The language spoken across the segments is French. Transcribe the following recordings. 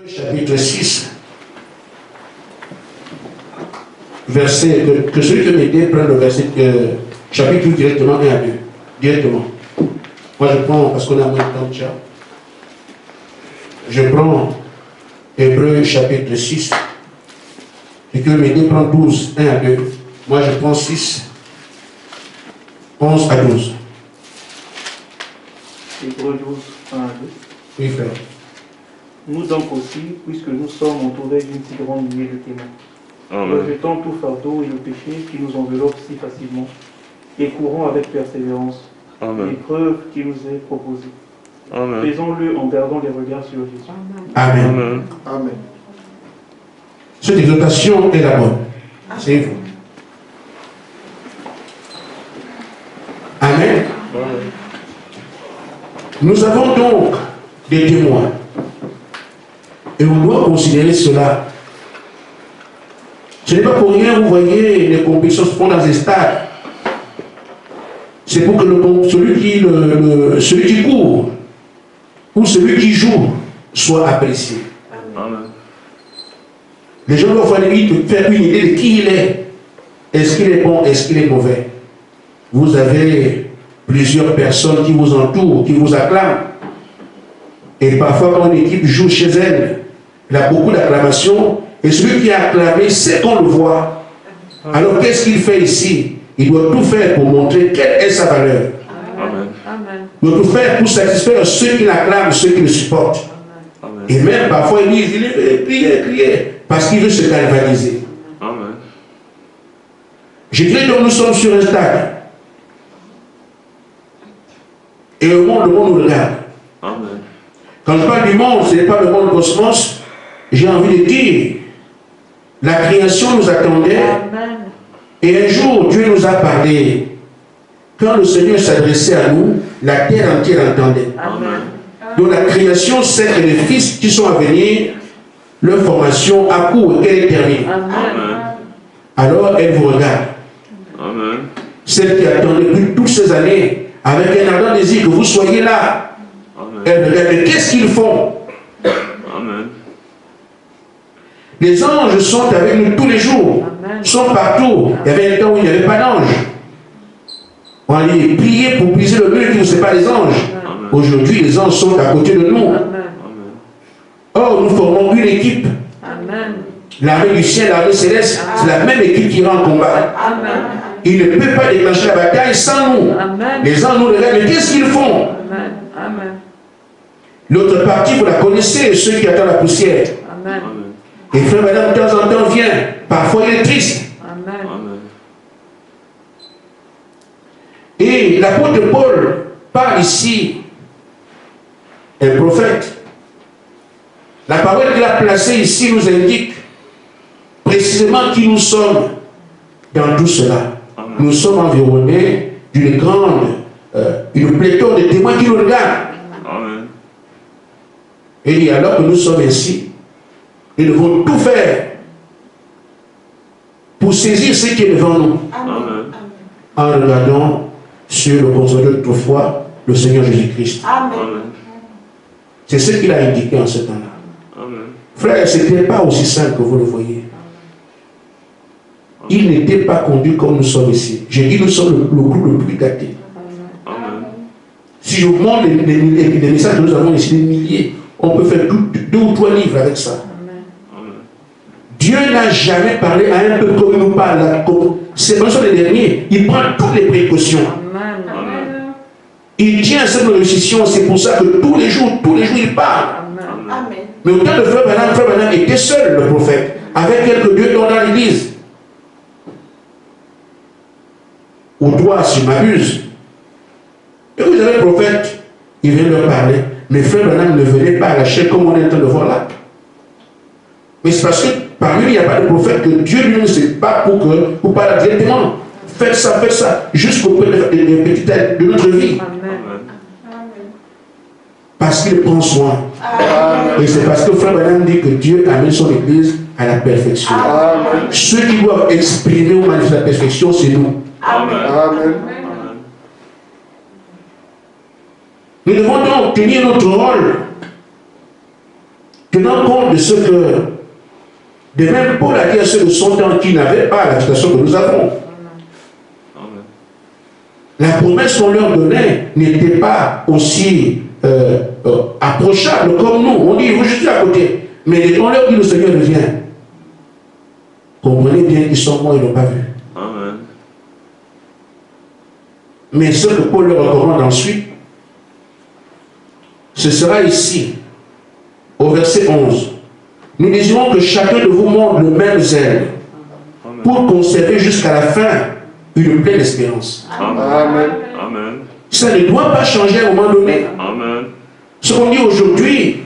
Chapitre 6, verset, que celui qui m'aidait prenne le verset, chapitre directement 1 à 2, directement. Moi je prends, parce qu'on a moins de temps déjà, je prends Hébreux chapitre 6, et que m'aider prend 12, 1 à 2. Moi je prends 6, 11 à 12. Hébreux 12, 1 à 2. Oui, frère. Nous donc aussi, puisque nous sommes entourés d'une si grande nuée de témoins, rejetons tout fardeau et le péché qui nous enveloppe si facilement, et courons avec persévérance l'épreuve qui nous est proposée. Faisons-le en gardant les regards sur Jésus. Amen. Amen. Amen. Cette exhortation est la bonne. C'est vous. Amen. Nous avons donc des témoins. Et on doit considérer cela. Ce n'est pas pour rien, vous voyez, les compétitions se font dans des stades. C'est pour que celui qui court ou celui qui joue soit apprécié. Amen. Les gens doivent faire une idée de qui il est. Est-ce qu'il est bon, est-ce qu'il est mauvais? Vous avez plusieurs personnes qui vous entourent, qui vous acclament. Et parfois, quand une équipe joue chez elle, il a beaucoup d'acclamations, et celui qui a acclamé sait qu'on le voit. Alors qu'est-ce qu'il fait ici? Il doit tout faire pour montrer quelle est sa valeur. Amen. Il doit tout faire pour satisfaire ceux qui l'acclament, ceux qui le supportent. Amen. Et même parfois il dit, il crier, parce qu'il veut se galvaniser. Amen. Je dirais donc nous sommes sur un stade. Et le monde nous regarde. Amen. Quand je parle du monde, ce n'est pas le monde cosmos. J'ai envie de dire, la création nous attendait. Amen. Et un jour, Dieu nous a parlé. Quand le Seigneur s'adressait à nous, la terre entière entendait. Amen. Donc la création sait que les fils qui sont à venir, leur formation a cours et qu'elle est terminée. Amen. Alors elle vous regarde. Amen. Celle qui attendait depuis toutes ces années, avec un ardent désir que vous soyez là. Amen. Elle regarde. Qu'est-ce qu'ils font? Amen. Les anges sont avec nous tous les jours. Amen. Sont partout. Il y avait un temps où il n'y avait pas d'anges. On allait prier pour briser le mur qui ne sait pas les anges. Aujourd'hui, les anges sont à côté de nous. Amen. Or, nous formons une équipe. L'armée du ciel, l'armée céleste, c'est la même équipe qui va en combat. Amen. Il ne peut pas déclencher la bataille sans nous. Amen. Les anges nous regardent, mais qu'est-ce qu'ils font? Amen. L'autre partie, vous la connaissez, ceux qui attendent la poussière. Amen. Et frère, madame, de temps en temps vient. Parfois, il est triste. Amen. Et l'apôtre Paul parle ici, un prophète. La parole qu'il a placée ici nous indique précisément qui nous sommes dans tout cela. Amen. Nous sommes environnés d'une grande, une pléthore de témoins qui nous regardent. Amen. Et alors que nous sommes ainsi, nous devons tout faire pour saisir ce qui est devant nous. Amen. En regardant sur le consolateur d'autrefois, le Seigneur Jésus-Christ. C'est ce qu'il a indiqué en ce temps-là. Frère, ce n'était pas aussi simple que vous le voyez. Il n'était pas conduit comme nous sommes ici. J'ai dit, nous sommes le groupe le plus gâté. Si je vous montre les messages que nous avons ici, des milliers, on peut faire 2 ou 3 livres avec ça. Dieu n'a jamais parlé à un peu comme il nous parle. C'est pas sur les derniers. Il prend toutes les précautions. Amen. Il tient à cette réussite. C'est pour ça que tous les jours, il parle. Amen. Mais au temps de Frère Branham était seul, le prophète, avec quelques dieux dans l'église. Ou 3, si je m'abuse. Et vous avez le prophète, il vient leur parler. Mais Frère Branham ne venait pas à la chair comme on est en train de voir là. Mais c'est parce que parmi lui, il n'y a pas de prophète que Dieu lui ne sait pas pour parler directement. Faites ça, jusqu'au point des petites aides de notre vie. Amen. Parce qu'il prend soin. Amen. Et c'est parce que Frère Branham dit que Dieu a mis son église à la perfection. Amen. Ceux qui doivent exprimer ou manifester la perfection, c'est nous. Amen. Amen. Nous devons donc tenir notre rôle tenant compte de ce que, de même Paul a dit à ceux de son temps qui n'avaient pas la situation que nous avons. La promesse qu'on leur donnait n'était pas aussi approchable comme nous. On dit, je suis à côté. Mais dès qu'on leur dit, le Seigneur revient. Comprenez bien qu'ils sont morts, ils n'ont pas vu. Amen. Mais ce que Paul leur recommande ensuite, ce sera ici, au verset 11. Nous désirons que chacun de vous montre le même zèle pour conserver jusqu'à la fin une pleine espérance. Amen. Amen. Ça ne doit pas changer à un moment donné. Amen. Ce qu'on dit aujourd'hui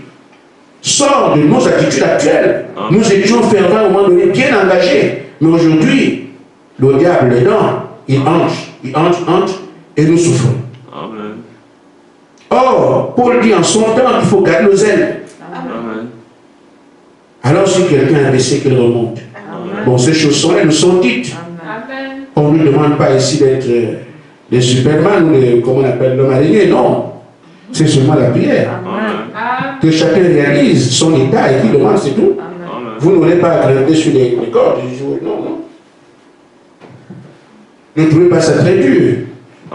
sort de nos attitudes actuelles. Amen. Nous étions fervents à un moment donné, bien engagés. Mais aujourd'hui, le diable dedans, il entre, et nous souffrons. Amen. Or, Paul dit en son temps qu'il faut garder le zèle. Amen. Alors si quelqu'un a baissé, qu'il remonte. Amen. Bon, ces choses-là, elles nous sont dites. Amen. On ne nous demande pas ici d'être des Superman ou des, comment on appelle, l'homme araignée, non. C'est seulement la prière. Amen. Que chacun réalise son état et qu'il demande, c'est tout. Amen. Vous n'aurez pas à grimper sur les cordes. Non, non. Ne trouvez pas ça très dur.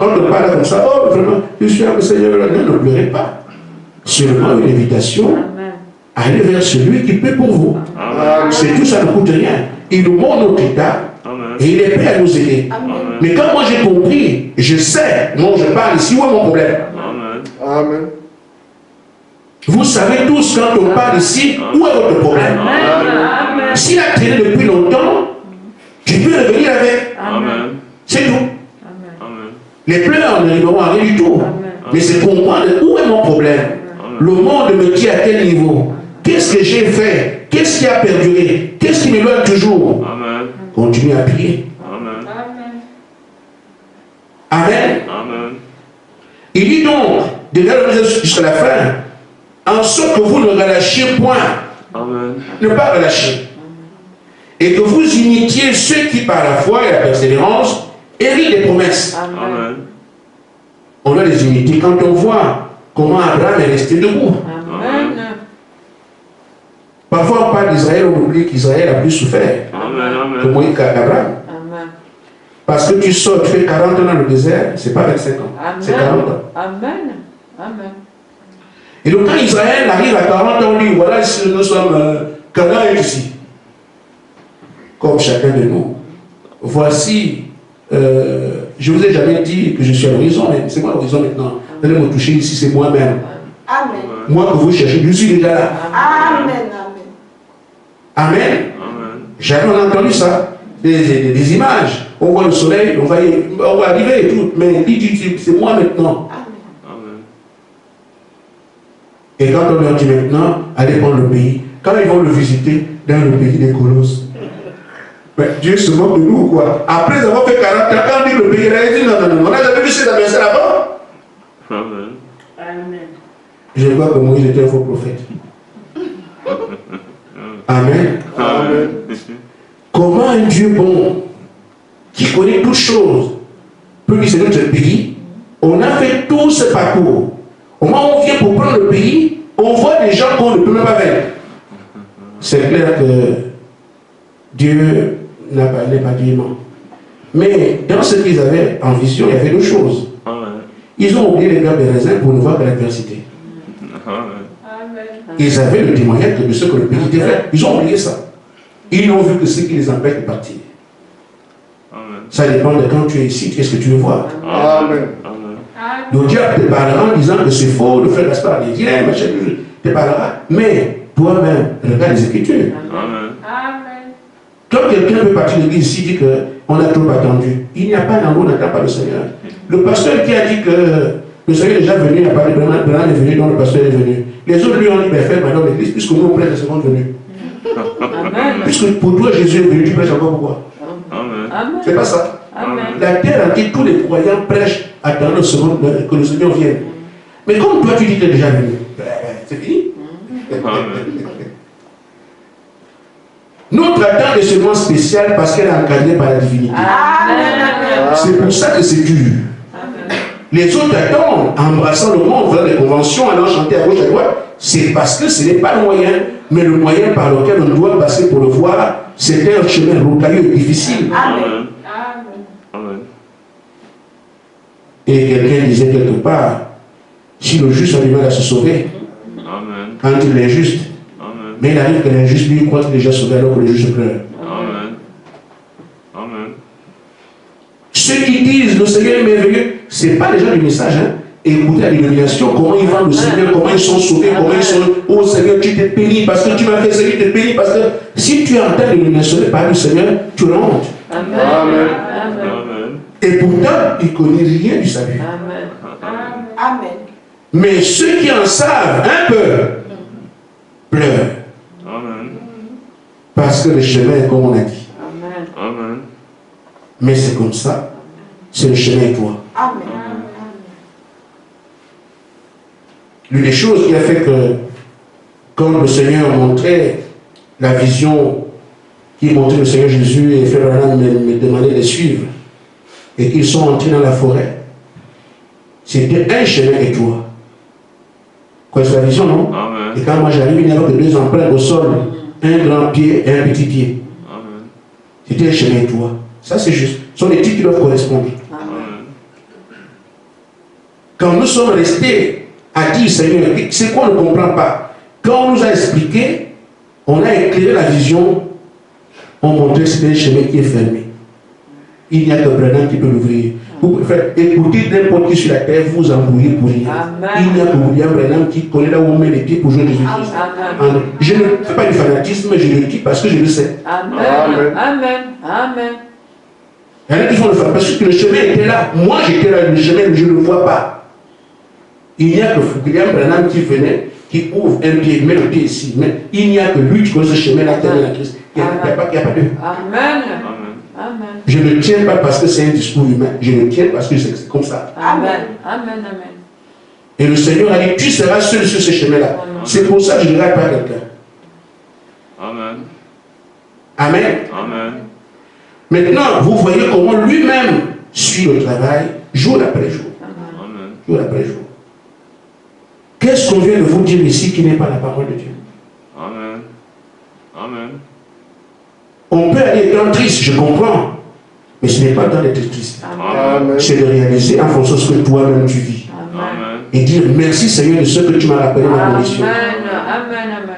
On ne parle comme ça, oh vraiment, je suis avec le Seigneur. Non, ne pleurez pas. Seulement une invitation à aller vers celui qui peut pour vous. Amen. C'est tout, ça ne coûte rien. Il nous montre notre état Amen. et il est prêt à nous aider. Amen. Mais quand moi j'ai compris, je sais, moi je parle ici, où est mon problème? Amen. Amen. Vous savez tous, quand on parle ici, où est votre problème? Amen. S'il a traîné depuis longtemps, tu peux revenir avec. Amen. C'est tout. Amen. Les pleurs n'arriveront à rien du tout. Mais c'est comprendre où est mon problème. Le monde me dit à quel niveau. Qu'est-ce que j'ai fait? Qu'est-ce qui a perduré? Qu'est-ce qui me doit toujours? Amen. Continue à prier. Amen. Amen. Amen. Il dit donc, de garder jusqu'à la fin, en sorte que vous ne relâchiez point. Amen. Ne pas relâcher. Et que vous imitiez ceux qui, par la foi et la persévérance, héritent des promesses. Amen. On doit les imiter quand on voit comment Abraham est resté debout. Amen. Parfois, on parle d'Israël, on oublie qu'Israël a plus souffert Amen. que Moïse qu'Abraham. Parce que tu sors, tu fais 40 ans dans le désert, c'est pas 25 ans, c'est 40 ans. Amen. Et donc, quand Israël arrive à 40 ans, on dit voilà, si nous sommes Canaan est ici. Comme chacun de nous. Voici, je ne vous ai jamais dit que je suis à l'horizon, mais c'est moi l'horizon maintenant. Vous allez me toucher ici, c'est moi-même. Amen. Moi que vous cherchez, je suis déjà là. Amen. Amen. Amen. Jamais on a entendu ça. Des images. On voit le soleil, on va arriver et tout. Mais il dit, c'est moi maintenant. Amen. Et quand on leur dit maintenant, allez prendre le pays. Quand ils vont le visiter dans le pays des colosses, mais Dieu se moque de nous, quoi. Après avoir fait 40 ans, quand on dit le pays, il dit non, on n'a jamais vu ces adversaires là-bas. Amen. Je vois que Moïse était un faux prophète. Amen. Amen. Comment un Dieu bon, qui connaît toutes choses, peut dire c'est notre pays? On a fait tout ce parcours. Au moment où on vient pour prendre le pays, on voit des gens qu'on ne peut même pas vaincre. C'est clair que Dieu n'est pas diamant. Mais dans ce qu'ils avaient en vision, il y avait deux choses. Amen. Ils ont oublié les grappes de raisin pour ne voir que l'adversité. Amen. Ils avaient le témoignage de ce que le pays était fait. Ils ont oublié ça. Ils n'ont vu que ce qui les empêche de partir. Amen. Ça dépend de quand tu es ici, qu'est-ce que tu veux voir. Amen. Amen. Donc Dieu te parlera en disant que c'est faux de faire Gaspard. Il dit, machin, te parlera. Mais toi-même, regarde les Écritures. Amen. Quand quelqu'un peut partir de l'église ici, dit qu'on a trop attendu, il n'y a pas d'endroit où on n'attend pas le Seigneur. Le pasteur qui a dit que le Seigneur est déjà venu, il n'a pas de Bernard est venu, donc le pasteur est venu. Les autres lui ont dit, fais maintenant l'église, puisque nous on prête la seconde venue. Puisque pour toi Jésus est venu, tu prêches encore pourquoi? Amen. C'est pas ça. Amen. La terre entière, tous les croyants prêchent attendant le second, que le Seigneur vienne. Mais comme toi tu dis que tu es déjà venu, c'est fini. Amen. Notre attente est seulement spéciale parce qu'elle est encadrée par la divinité. C'est pour ça que c'est dur. Les autres attendent, embrassant le monde, faisant des conventions, allant chanter à gauche à droite. C'est parce que ce n'est pas le moyen. Mais le moyen par lequel on doit passer pour le voir, c'est un chemin rocailleux et difficile. Amen. Amen. Amen. Et quelqu'un disait quelque part, si le juste a du mal à se sauver, Amen. quand il est juste, Amen. mais il arrive que l'injuste lui croit qu'il est déjà sauvé alors que le juste pleure. Amen. Amen. Ceux qui disent le Seigneur est merveilleux, ce n'est pas les gens du message. Hein. Écoutez la dénomination, comment ils vendent le Seigneur, comment ils sont sauvés, comment ils sont. Oh Seigneur, tu t'es béni parce que tu m'as fait ça, tu t'es béni parce que si tu entends la dénomination par le Seigneur, tu auras honte. Amen. Amen. Amen. Amen. Et pourtant, ils ne connaissent rien du salut. Amen. Amen. Mais ceux qui en savent un peu pleurent. Amen. Parce que le chemin est comme on a dit. Amen. Amen. Mais c'est comme ça. C'est le chemin et toi. Amen. L'une des choses qui a fait que, quand le Seigneur montrait la vision qui montrait le Seigneur Jésus et Frère Branham me demandait de suivre, et qu'ils sont entrés dans la forêt, c'était un chemin et toi. Quoi, c'est la vision, non? Amen. Et quand moi j'arrive, il y avait que deux empreintes au sol, un grand pied et un petit pied. Amen. C'était un chemin et toi. Ça, c'est juste. Ce sont les titres qui doivent correspondre. Amen. Quand nous sommes restés à dire, Seigneur, c'est quoi on ne comprend pas? Quand on nous a expliqué, on a éclairé la vision, on montrait que c'était un chemin qui est fermé. Il n'y a que Branham qui peut l'ouvrir. Vous pouvez écouter n'importe qui sur la terre, vous embrouillez pour rien. Amen. Il n'y a que William Branham qui connaît là où on met les pieds pour jouer Jésus-Christ. Amen. Je ne fais pas du fanatisme, je le dis parce que je le sais. Amen. Amen. Amen. Amen. Il y en a qui font le faire parce que le chemin était là. Moi j'étais là, le chemin, je ne le vois pas. Il n'y a que William Branham qui venait, qui ouvre un pied, met le pied ici. Mais il n'y a que lui qui connaît ce chemin-là, qui est la Christ. Il n'y a pas de. Amen. Amen. Amen. Je ne tiens pas parce que c'est un discours humain. Je le tiens parce que je sais que c'est comme ça. Amen. Amen. Amen. Et le Seigneur a dit, tu seras seul sur ce chemin-là. C'est pour ça que je ne regarde pas quelqu'un. Amen. Amen. Amen. Maintenant, vous voyez comment lui-même suit le travail jour après jour. Amen. Jour après jour. Qu'est-ce qu'on vient de vous dire ici qui n'est pas la parole de Dieu? Amen. Amen. On peut aller dans triste, je comprends. Mais ce n'est pas dans d'être triste. Amen. C'est de réaliser en fonction de ce que toi-même tu vis. Amen. Et dire merci Seigneur de ce que tu m'as rappelé dans ma mission. Amen. Amen. Amen.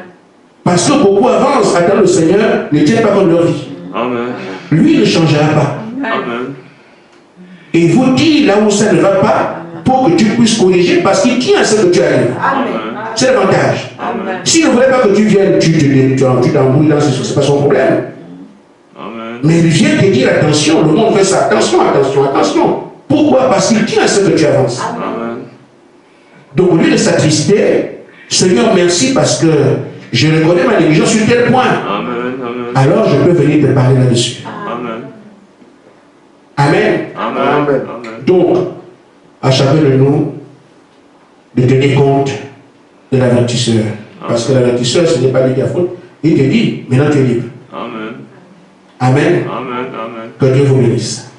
Parce que beaucoup avancent, attendent le Seigneur, ne tiennent pas compte de leur vie. Amen. Lui ne changera pas. Amen. Et il vous dit là où ça ne va pas, pour que tu puisses corriger, parce qu'il tient à ce que tu arrives. Amen. C'est l'avantage. Amen. S'il ne voulait pas que tu viennes, tu t'embrouilles dans ce c'est pas son problème. Amen. Mais il vient te dire attention, le monde fait ça. Attention, attention, attention. Pourquoi? Parce qu'il tient à ce que tu avances. Amen. Donc au lieu de s'attrister, Seigneur, merci parce que je reconnais ma négligence sur tel point. Amen. Amen. Alors je peux venir te parler là-dessus. Amen. Amen. Amen. Amen. Donc, à chacun de nous de tenir compte de l'avertisseur. Parce que l'avertisseur, ce n'est pas lui qui a faute. Il te dit, maintenant tu es libre. Amen. Amen. Amen. Amen. Que Dieu vous bénisse.